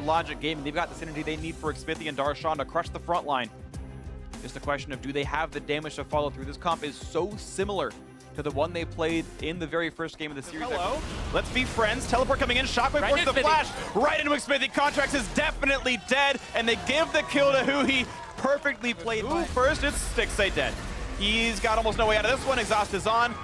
Logic game, and they've got the synergy they need for Xmithie and Darshan to crush the front line. Just a question of, do they have the damage to follow through? This comp is so similar to the one they played in the very first game of the series. Hello, let's be friends. Teleport coming in, Shockwave Right forces the into flash, right into Xmithie. Contracts is definitely dead, and they give the kill to Huhi. Perfectly played. Who first? It's Stixay dead. He's got almost no way out of this one. Exhaust is on.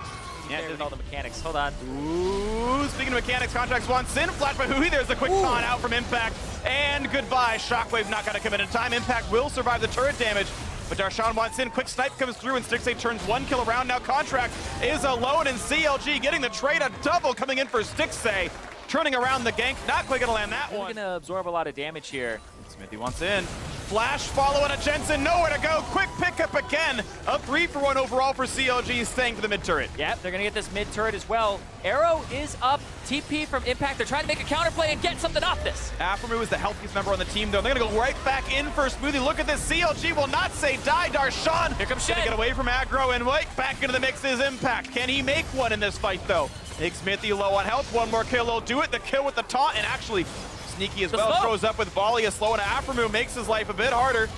Yeah, there's all the mechanics. Hold on. Ooh, speaking of mechanics, Contracts wants in. Flash by Huhi. There's a quick taunt out from Impact. And goodbye. Shockwave not going to come in time. Impact will survive the turret damage. But Darshan wants in. Quick snipe comes through, and Stixay turns one kill around. Now Contract is alone, and CLG getting the trade. A double coming in for Stixay. Turning around the gank. Not quite going to land that We're one. going to absorb a lot of damage here. Xmithie wants in. Flash following a Jensen, nowhere to go. Quick pickup again. A 3-for-1 overall for CLG, staying for the mid turret. Yep, they're going to get this mid turret as well. Arrow is up. TP from Impact. They're trying to make a counterplay and get something off this. Aphromoo is the healthiest member on the team, though. They're going to go right back in for Smoothie. Look at this. CLG will not say die. Darshan. Here comes Shen. Shen. Get away from aggro and right back into the mix is Impact. Can he make one in this fight, though? Xmithie low on health. One more kill will do it. The kill with the taunt, and actually sneaky as well. Throws up with volley. A slow and Aphromoo makes his life a bit harder.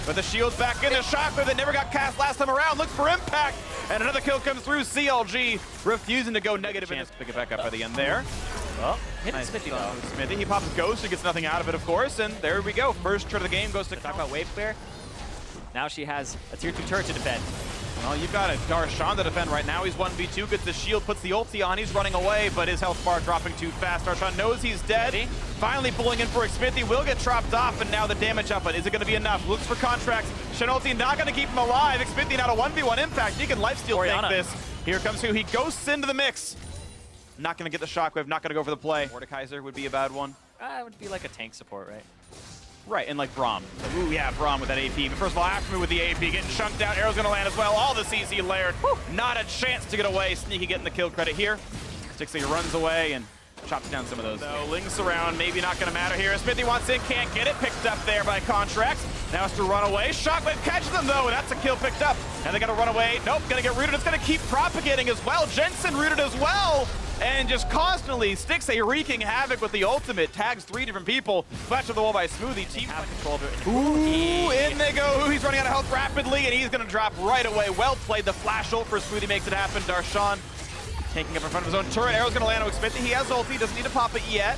But the shield's back in. The Shockwave that never got cast last time around. Looks for Impact. And another kill comes through. CLG refusing to go negative. Chance to pick it back up by the end there. Well, hit Nice Xmithie though. Xmithie, he pops Ghost and gets nothing out of it, of course. And there we go. First turn of the game goes to Talk about wave clear. Now she has a tier 2 turret to defend. Well, you've got a Darshan to defend right now. He's 1v2, gets the shield, puts the ulti on. He's running away, but his health bar dropping too fast. Darshan knows he's dead. Finally pulling in for Xmithie. Will get chopped off, and now the damage up. But is it going to be enough? Looks for Contracts. Shen ulti not going to keep him alive. Xmithie now a 1v1 Impact. He can lifesteal tank this. Here comes who? He ghosts into the mix. Not going to get the Shockwave, not going to go for the play. Mordekaiser would be a bad one. It would be like a tank support, right? Right, and like Braum. Ooh, yeah, Braum with that AP. But first of all, Aphromoo with the AP, getting chunked out. Arrow's gonna land as well. All the CC layered. Not a chance to get away. Sneaky getting the kill credit here. Stixay runs away and chops down some of those. So links around, maybe not gonna matter here. Xmithie wants in, can't get it. Picked up there by Contracts. Now has to run away. Shockwave catches them though, and that's a kill picked up. And they gotta run away. Nope, gonna get rooted. It's gonna keep propagating as well. Jensen rooted as well. And just constantly, Stixay wreaking havoc with the ultimate. Tags 3 different people. Flash of the wall by Smoothie. Team control of it. Ooh, in they go. He's running out of health rapidly, and he's going to drop right away. Well played. The flash ult for Smoothie makes it happen. Darshan taking up in front of his own turret. Arrow's going to land on Xmithie. He has ulti. Doesn't need to pop it yet.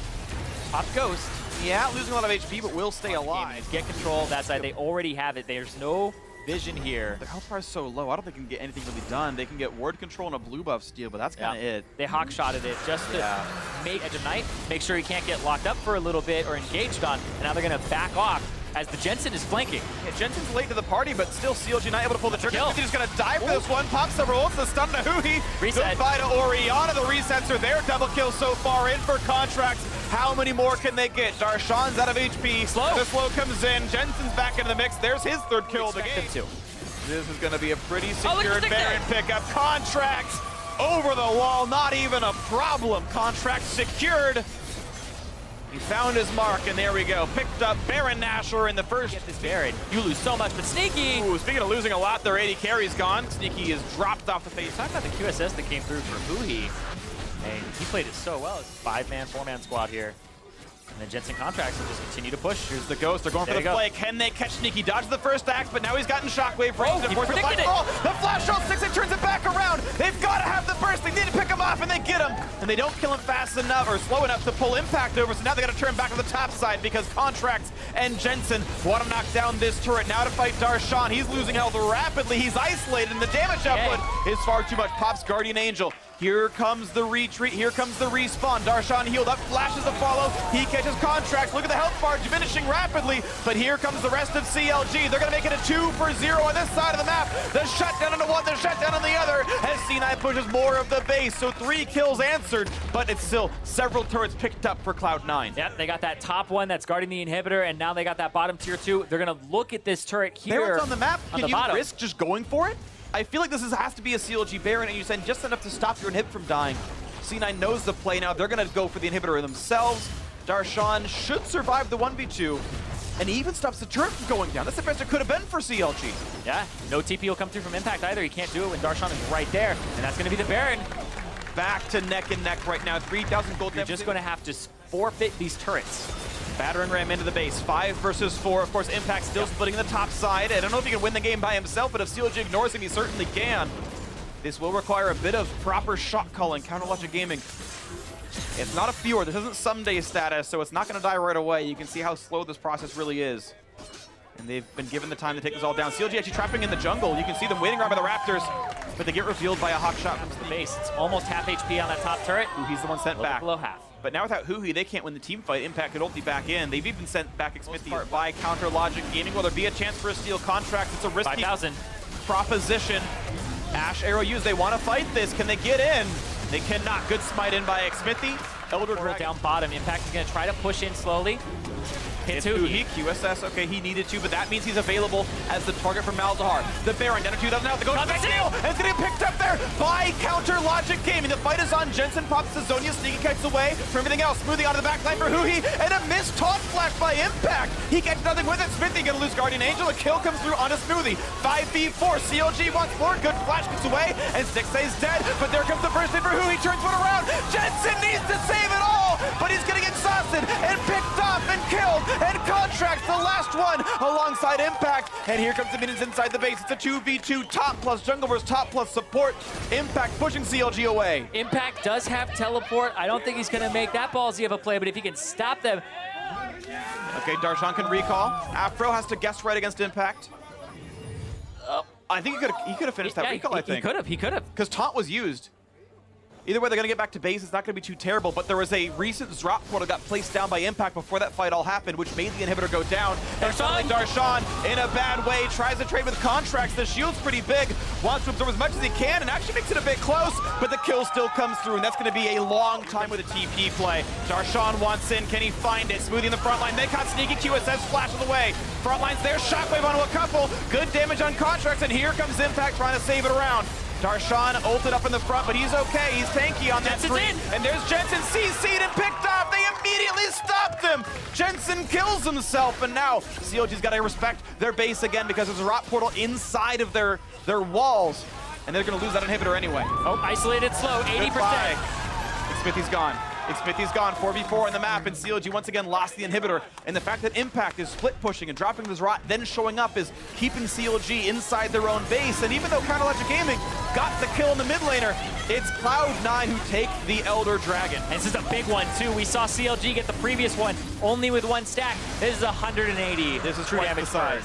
Pop Ghost. Yeah, losing a lot of HP, but will stay alive. Get control of that side. They already have it. There's no vision here. Their health bar is so low. I don't think they can get anything really done. They can get ward control and a blue buff steal, but that's kind of it. They hawk-shotted it just to make Edge of Night, make sure he can't get locked up for a little bit or engaged on, and now they're going to back off as the Jensen is flanking. Yeah, Jensen's late to the party, but still CLG not able to pull the trigger. Kill. He's going to die for this one. Pops several ults, the stun to Huhi. Reset. Goodbye to Orianna. The resets are there. Double kill so far in for Contracts. How many more can they get? Darshan's out of HP. Slow. The slow comes in. Jensen's back into the mix. There's his third kill of the game. Too. This is going to be a pretty look secure at Baron pickup. Contracts over the wall. Not even a problem. Contracts secured. He found his mark, and there we go. Picked up Baron Nashor in the first. Get this Baron. You lose so much, but Sneaky. Ooh, speaking of losing a lot, their AD carry's gone. Sneaky is dropped off the face. Talk about the QSS that came through for Huhi. And he played it so well. It's a 5-man, 4-man squad here. And then Jensen Contracts will just continue to push. Here's the Ghost. They're going for the play. Can they catch Sneaky? Dodge the first axe, but now he's gotten Shockwave range. He predicted it. The flash ult sticks and turns it back around. They've got to have the burst. They need to pick him off, and they get him. And they don't kill him fast enough or slow enough to pull Impact over, so now they got to turn back to the top side because Contracts and Jensen want to knock down this turret. Now to fight Darshan. He's losing health rapidly. He's isolated, and the damage output is far too much. Pops Guardian Angel. Here comes the retreat. Here comes the respawn. Darshan healed up, flashes a follow. He catches Contracts. Look at the health bar diminishing rapidly. But here comes the rest of CLG. They're going to make it a 2-for-0 on this side of the map. The shutdown into one, the shutdown on the other. As C9 pushes more of the base. So 3 kills answered, but it's still several turrets picked up for Cloud9. Yep, they got that top one that's guarding the inhibitor, and now they got that bottom tier 2. They're going to look at this turret here. Barrett's on the map. Can you bottom. risk just going for it? I feel like this has to be a CLG Baron, and you send just enough to stop your inhib from dying. C9 knows the play now. They're going to go for the inhibitor themselves. Darshan should survive the 1v2, and he even stops the turret from going down. That's the best it could have been for CLG. Yeah, no TP will come through from Impact either. He can't do it when Darshan is right there, and that's going to be the Baron. Back to neck and neck right now. 3,000 gold. You're just going to have to forfeit these turrets. Battering ram into the base, 5 versus 4. Of course, Impact still splitting the top side. I don't know if he can win the game by himself, but if CLG ignores him, he certainly can. This will require a bit of proper shot calling. Counter Logic Gaming. It's not a Fjord. This isn't someday status, so it's not going to die right away. You can see how slow this process really is. And they've been given the time to take this all down. CLG actually trapping in the jungle. You can see them waiting around by the Raptors, but they get revealed by a hot shot from the base. It's almost half HP on that top turret. He's the one sent back. Below half. But now without Huhi, they can't win the team fight. Impact could ulti back in. They've even sent back Xmithy by Counter Logic Gaming. Will there be a chance for a steal contract? It's a risky 5,000 proposition. Ash Arrow used. They want to fight this. Can they get in? They cannot. Good smite in by Xmithy. Elder Dragon down bottom. Impact is going to try to push in slowly. Hits Huhi. QSS, okay, he needed to, but that means he's available as the target for Malzahar. The Baron down to 2,000 out. The go to the steal, and it's going to get picked up there by Counter Logic Gaming. The fight is on. Jensen pops the Zonia, sneaky kites away from everything else. Smoothing onto the backline for Huhi, and a missed taunt flash by Impact. He gets nothing with it. Smithy going to lose Guardian Angel. A kill comes through onto Smoothie. 5v4. CLG wants more. Good flash gets away, and Stixay's dead, but there comes the first hit for Huhi. Turns one around. Jensen needs to save it all, but he's going to get exhausted and picked off and killed, and Contract's the last one alongside Impact. And here comes the minions inside the base. It's a 2v2 top plus jungle versus top plus support. Impact pushing CLG away. Impact does have teleport. I don't think he's going to make that ballsy of a play, but if he can stop them. Okay, Darshan can recall. Afro has to guess right against Impact. I think he could have finished that recall, I think. He could have. Because taunt was used. Either way, they're going to get back to base. It's not going to be too terrible, but there was a recent drop portal got placed down by Impact before that fight all happened, which made the inhibitor go down. And suddenly Darshan, in a bad way, tries to trade with Contracts. The shield's pretty big, wants to absorb as much as he can, and actually makes it a bit close, but the kill still comes through, and that's going to be a long time with a TP play. Darshan wants in. Can he find it? Smoothie in the front line. They caught sneaky. QSS flashes away. Front line's there. Shockwave onto a couple. Good damage on Contracts, and here comes Impact trying to save it around. Darshan ulted up in the front, but he's okay. He's tanky on that screen. And there's Jensen CC'd and picked off. They immediately stopped him. Jensen kills himself, and now CLG's got to respect their base again because there's a rot portal inside of their walls, and they're going to lose that inhibitor anyway. Oh, isolated slow, 80%. Xmithy's gone. Xmithy's gone, 4v4 on the map, and CLG once again lost the inhibitor. And the fact that Impact is split pushing and dropping this rot, then showing up, is keeping CLG inside their own base. And even though Counter Logic Gaming got the kill in the mid laner, it's Cloud9 who take the Elder Dragon. And this is a big one too. We saw CLG get the previous one only with one stack. This is 180. This is true damage size.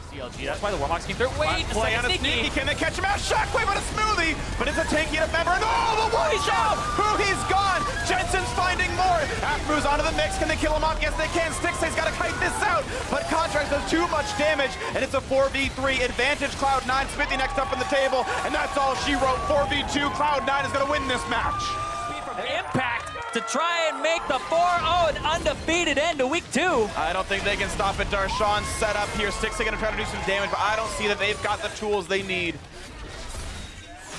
CLG, that's why the Warlocks came through. Wait, play on a sneaky. Can they catch him out? Shockwave on a Smoothie, but it's a tanky enough member. And oh, the one shot! Huhi's gone. Jensen's finding more. Afro's onto the mix. Can they kill him off? Yes, they can. Stixay's got to kite this out, but Contract does too much damage, and it's a 4v3 advantage. Cloud9, Smithy next up on the table, and that's all she wrote. 4v2. Cloud9 is going to win this match. Impact to try and make the 4-0 an undefeated end to week 2. I don't think they can stop it. Darshan's set up here. Stixay going to try to do some damage, but I don't see that they've got the tools they need.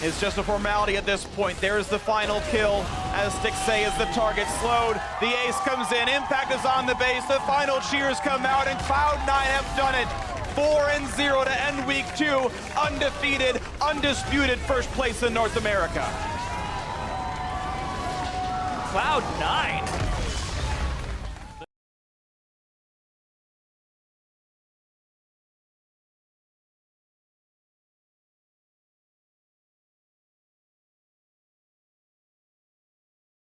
It's just a formality at this point. There's the final kill as Stixay is the target slowed. The ace comes in. Impact is on the base. The final cheers come out, and Cloud9 have done it. 4-0 to end week 2. Undefeated, undisputed first place in North America. Cloud9